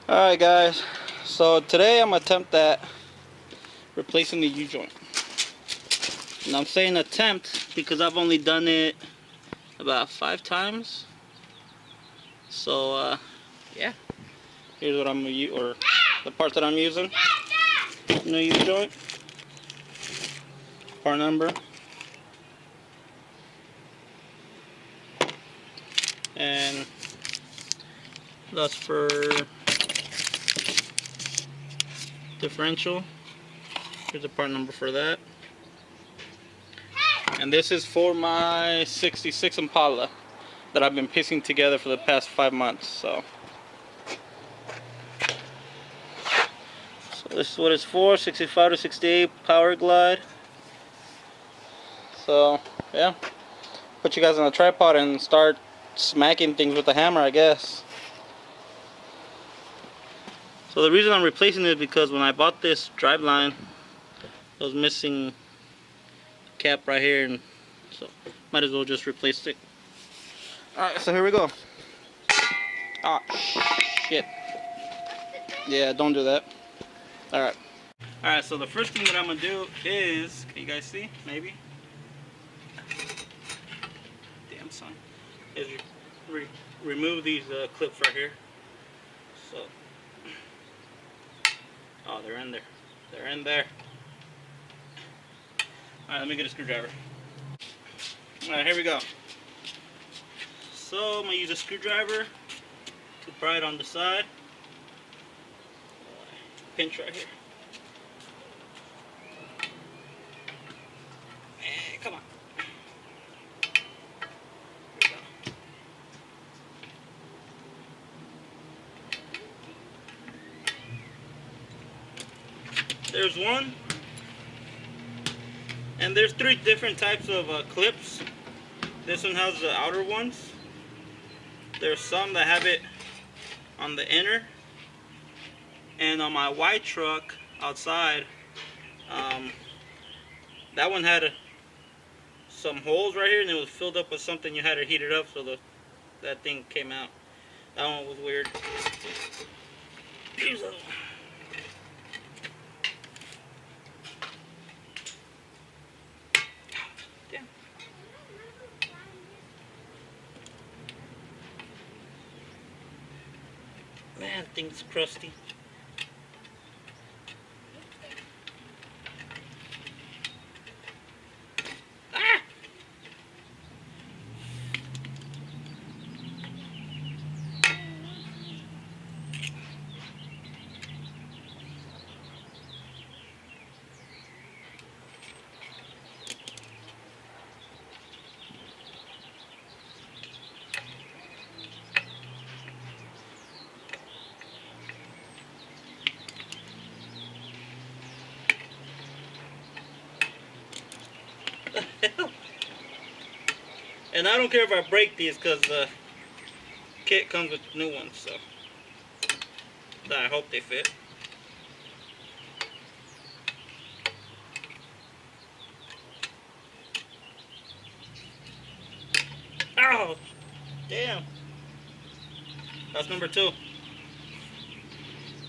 Alright guys, so today I'm attempt at replacing the U-joint. And I'm saying attempt because I've only done it about 5 times. So yeah, here's what I'm gonna or the part that I'm using. New U-joint, part number, and that's for differential. Here's the part number for that. And this is for my 66 Impala that I've been piecing together for the past 5 months. So this is what it's for, 65 to 68 power glide. So yeah, put you guys on a tripod and start smacking things with the hammer, I guess. So the reason I'm replacing it is because when I bought this driveline, I was missing a cap right here, and so might as well just replace it. Alright, so here we go. Ah, shit. Yeah, don't do that. Alright. Alright, so the first thing that I'm going to do is, can you guys see? Maybe? Damn son. Is remove these clips right here. So, oh, they're in there. They're in there. Alright, let me get a screwdriver. Alright, here we go. So, I'm going to use a screwdriver to pry it on the side. Pinch right here. Hey, come on. Here we go. There's one. And there's 3 different types of clips. This one has the outer ones. There's some that have it on the inner. And on my white truck outside, that one had some holes right here, and it was filled up with something. You had to heat it up so that thing came out. That one was weird. Damn. Man, thing's crusty. And I don't care if I break these because the kit comes with new ones, so I hope they fit. Oh, damn. That's number 2.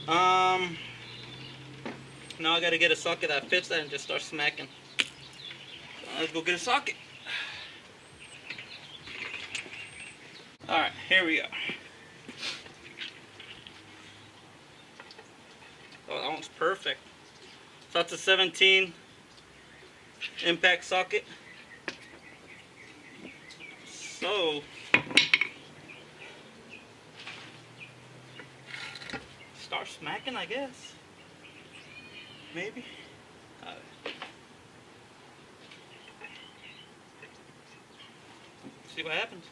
Now I gotta get a socket that fits that and just start smacking. So let's go get a socket. Alright, here we go. Oh, that one's perfect. So that's a 17 impact socket. So start smacking, I guess. Maybe. See what happens.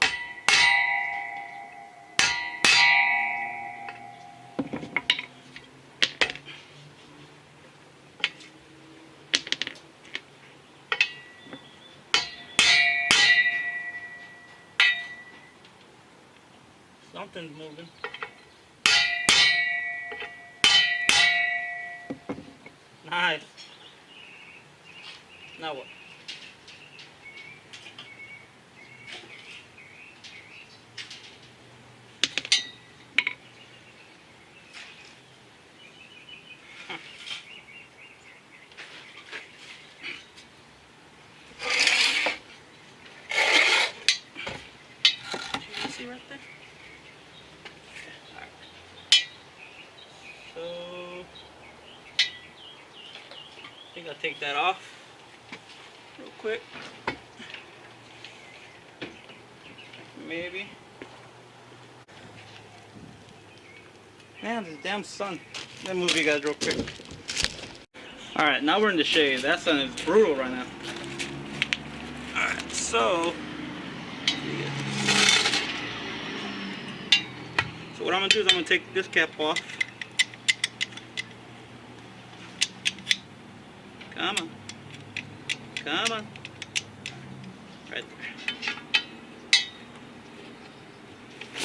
Something's moving. Nice. Now what? You see right there? Alright. So I think I'll take that off real quick. Maybe. Man, this damn sun. Let me move you guys real quick. Alright, now we're in the shade. That sun is brutal right now. Alright, so what I'm gonna do is I'm gonna take this cap off. Come on. Come on. Right there.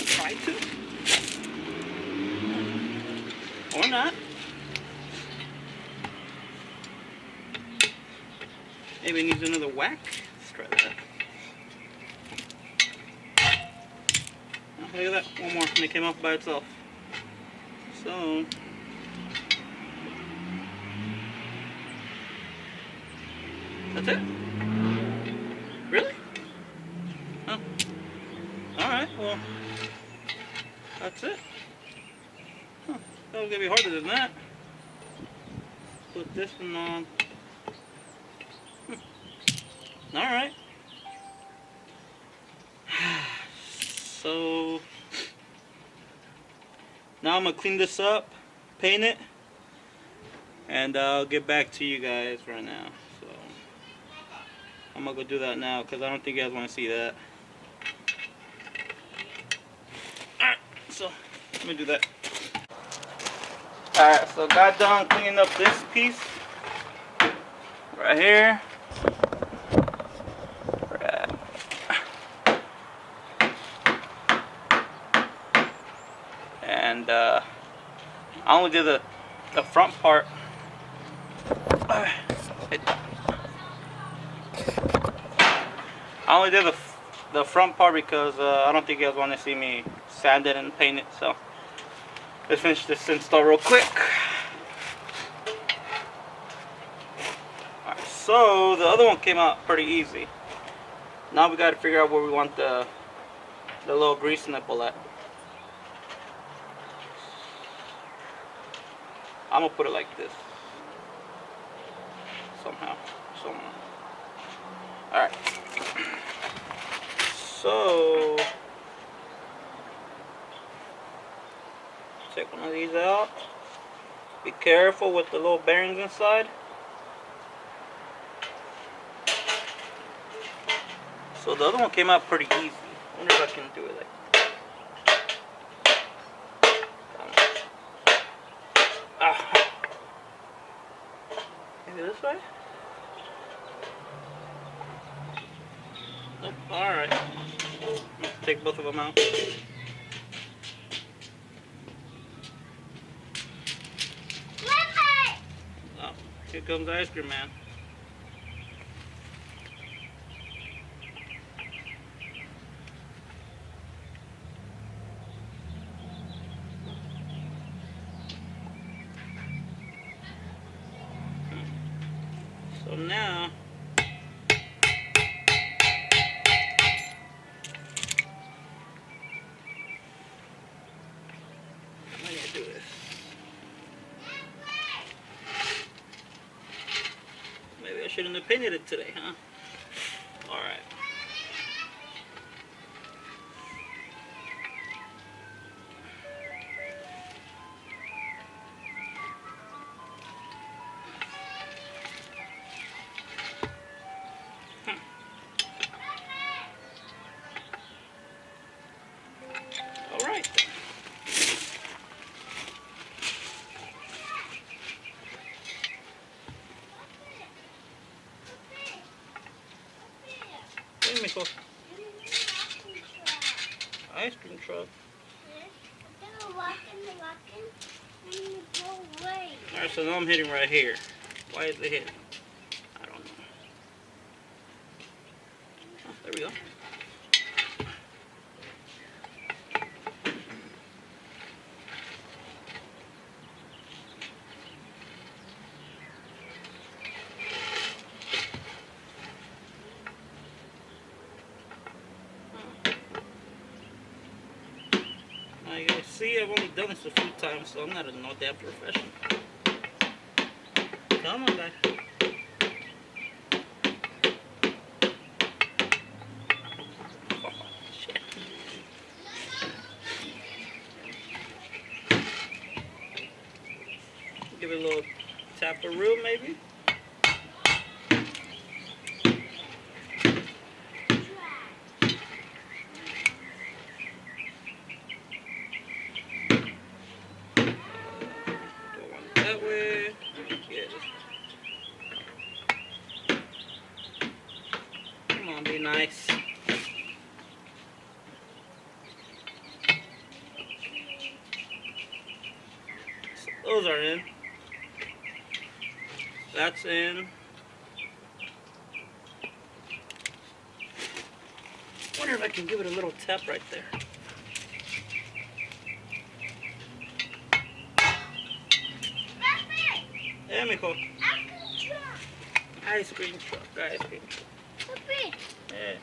Try to. Or not. Maybe it needs another whack. Let's try that. Oh, look at that. One more. And it came off by itself. So. That's it? Really? Oh. Alright, well. That's it. Huh. That was gonna be harder than that. Put this one on. Alright. So now I'm gonna clean this up, paint it, and I'll get back to you guys right now. So I'm gonna go do that now because I don't think you guys want to see that. Alright, so let me do that. Alright, so got done cleaning up this piece right here. And I only did the front part. I only did the front part because I don't think you guys want to see me sand it and paint it. So let's finish this install real quick. Alright, so the other one came out pretty easy. Now we got to figure out where we want the little grease nipple at. I'm gonna put it like this. Somehow. Alright. So take one of these out. Be careful with the little bearings inside. So the other one came out pretty easy. I wonder if I can do it like maybe this way? Nope. Alright. Take both of them out. Oh, here comes the ice cream man. So now I'm gonna do this. Maybe I shouldn't have painted it today, huh? Alright. Alright. Give me some ice cream truck. Alright, so now I'm hitting right here. Why is it hitting? I don't know. Oh, there we go. see, I've only done this a few times, so I'm not a no damn professional. Come on, guys. Oh, shit. Give it a little tap-a-roo, maybe. That way. Yes. Come on, be nice. So those are in. That's in. Wonder if I can give it a little tap right there. Yeah, mijo. Ice cream truck, ice cream truck. Yeah.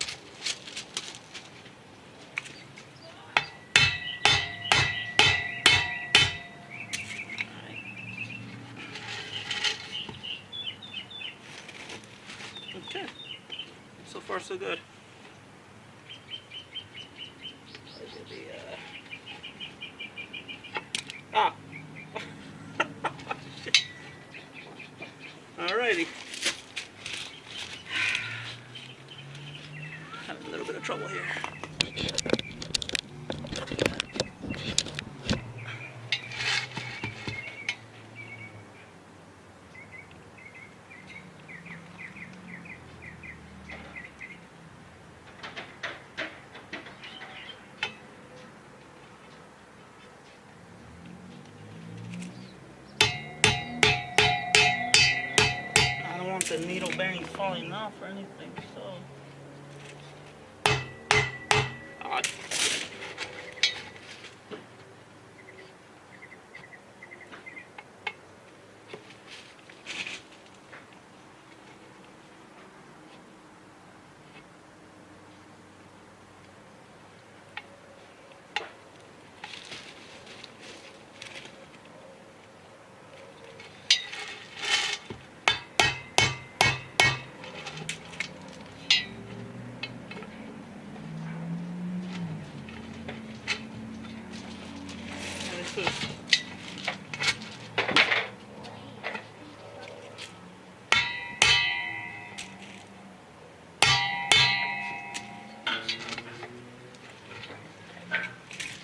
Okay. So far, so good. Ah. Alrighty. Having a little bit of trouble here. I don't want the needle bearing falling off or anything, so. Oh.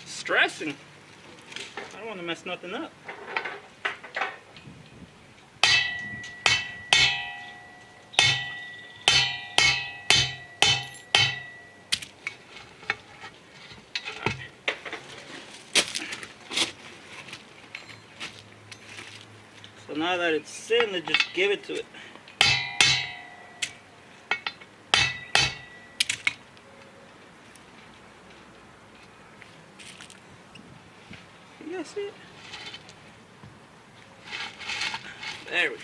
Stressing. I don't want to mess nothing up. So now that it's in, let's just give it to it. You guys see it? There we go.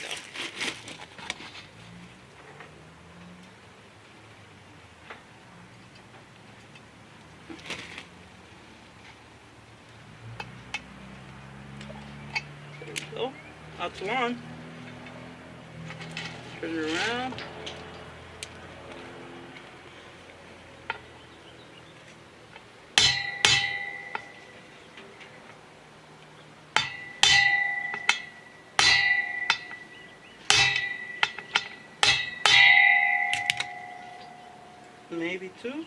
There we go. Out to one. Turn it around. Maybe two.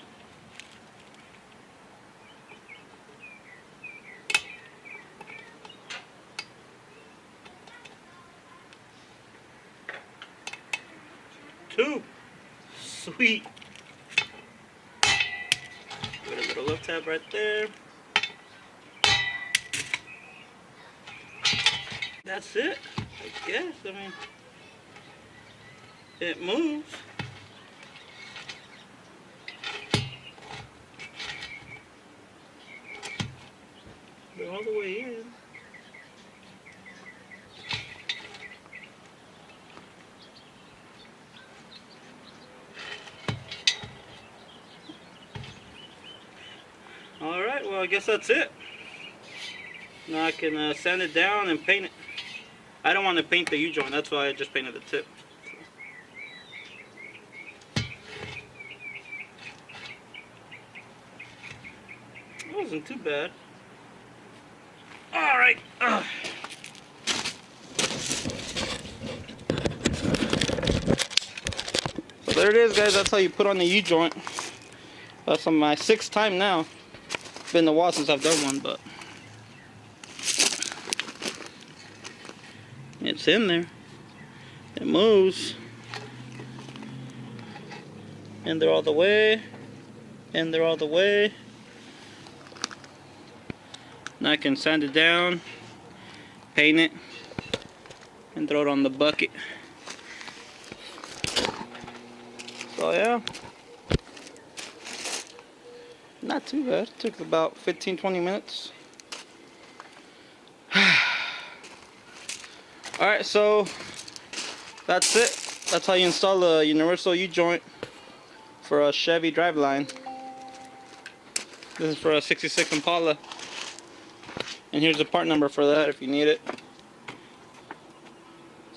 Two. Sweet. Give it a little left tab right there. That's it, I guess. I mean, it moves. But all the way in. Alright, well I guess that's it. Now I can sand it down and paint it. I don't want to paint the U-joint, that's why I just painted the tip. It wasn't too bad. Alright. So there it is, guys. That's how you put on the U-joint. That's on my 6th time now. It's been a while since I've done one, but it's in there. It moves. And they're all the way. And they're all the way. Now I can sand it down, paint it, and throw it on the bucket. So yeah, not too bad. It took about 15-20 minutes. Alright, so that's it. That's how you install a universal U-joint for a Chevy driveline. This is for a 66 Impala. And here's the part number for that if you need it.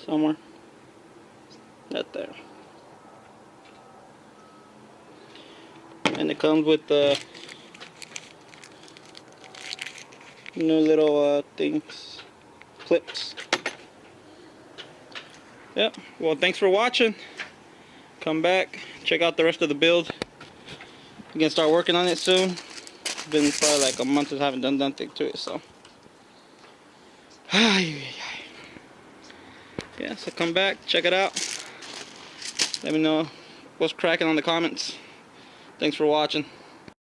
Somewhere. Right there. And it comes with the new little things, clips. Yep. Well, thanks for watching. Come back, check out the rest of the build. You can start working on it soon. It's been probably like a month since I haven't done nothing to it, so. Yeah, so come back, check it out. Let me know what's cracking on the comments. Thanks for watching.